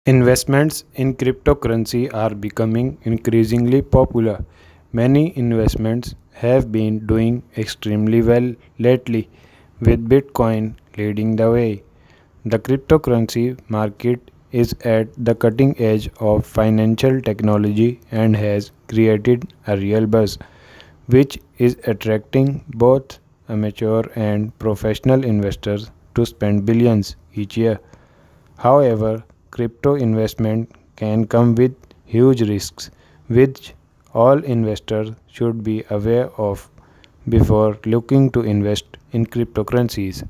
Investments in cryptocurrency are becoming increasingly popular. Many investments have been doing extremely well lately, with Bitcoin leading the way. The cryptocurrency market is at the cutting edge of financial technology and has created a real buzz, which is attracting both amateur and professional investors to spend billions each year. However, crypto investment can come with huge risks, which all investors should be aware of before looking to invest in cryptocurrencies.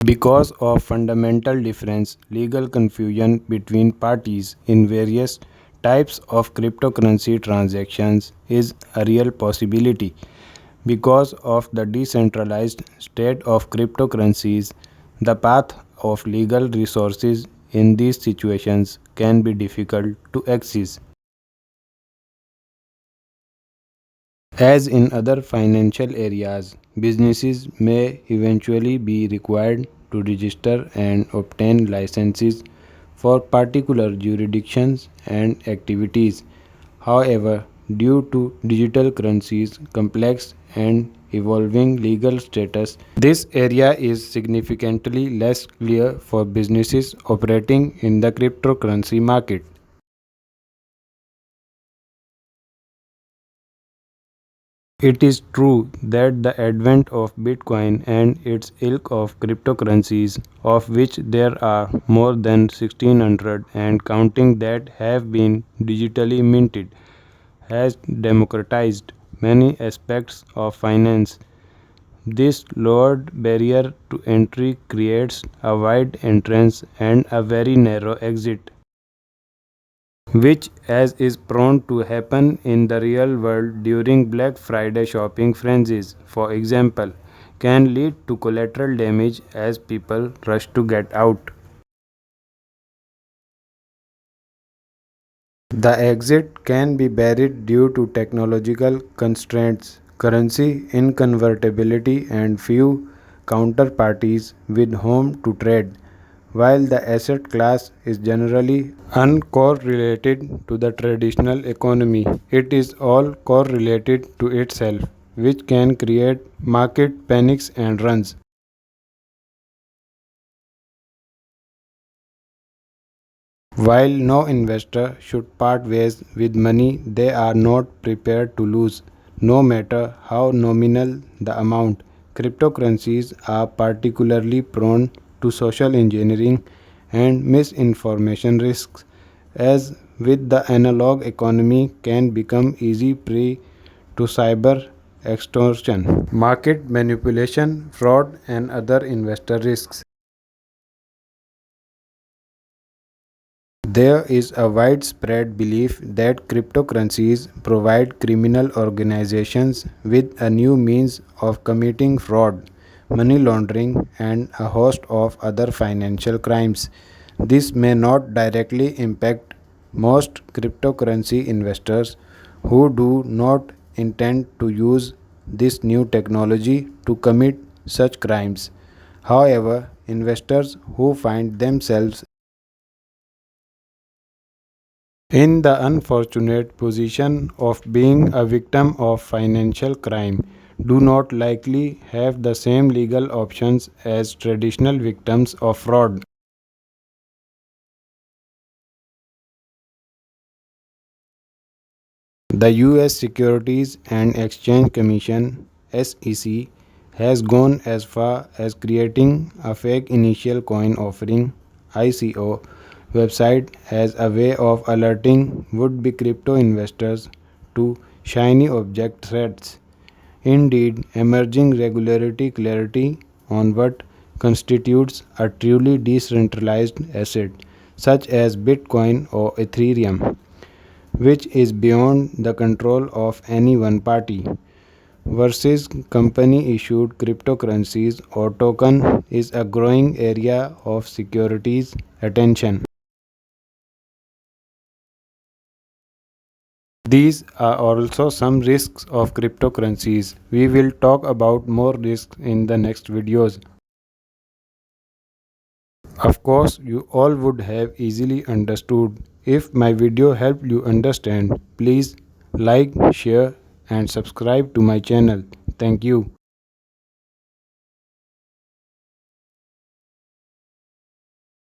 Because of fundamental difference, legal confusion between parties in various types of cryptocurrency transactions is a real possibility. Because of the decentralized state of cryptocurrencies, the path of legal resources in these situations can be difficult to access. As in other financial areas, businesses may eventually be required to register and obtain licenses for particular jurisdictions and activities. However, due to digital currencies' complex and evolving legal status, this area is significantly less clear for businesses operating in the cryptocurrency market. It is true that the advent of Bitcoin and its ilk of cryptocurrencies, of which there are more than 1600 and counting that have been digitally minted, has democratized many aspects of finance. This lowered barrier to entry creates a wide entrance and a very narrow exit, which, as is prone to happen in the real world during Black Friday shopping frenzies, for example, can lead to collateral damage as people rush to get out. The exit can be buried due to technological constraints, currency inconvertibility, and few counterparties with whom to trade. While the asset class is generally uncorrelated to the traditional economy, it is all correlated to itself, which can create market panics and runs. While no investor should part ways with money they are not prepared to lose, no matter how nominal the amount, cryptocurrencies are particularly prone to social engineering and misinformation risks, as with the analog economy can become easy prey to cyber extortion, market manipulation, fraud, and other investor risks. There is a widespread belief that cryptocurrencies provide criminal organizations with a new means of committing fraud, money laundering, and a host of other financial crimes. This may not directly impact most cryptocurrency investors who do not intend to use this new technology to commit such crimes. However, investors who find themselves in the unfortunate position of being a victim of financial crime do not likely have the same legal options as traditional victims of fraud. The US Securities and Exchange Commission (SEC) has gone as far as creating a fake initial coin offering (ICO) website as a way of alerting would-be crypto investors to shiny object threats. Indeed, emerging regulatory clarity on what constitutes a truly decentralized asset, such as Bitcoin or Ethereum, which is beyond the control of any one party, versus company issued cryptocurrencies or token is a growing area of securities attention. These are also some risks of cryptocurrencies. We will talk about more risks in the next videos. Of course, you all would have easily understood. If my video helped you understand, please like, share, and subscribe to my channel. Thank you.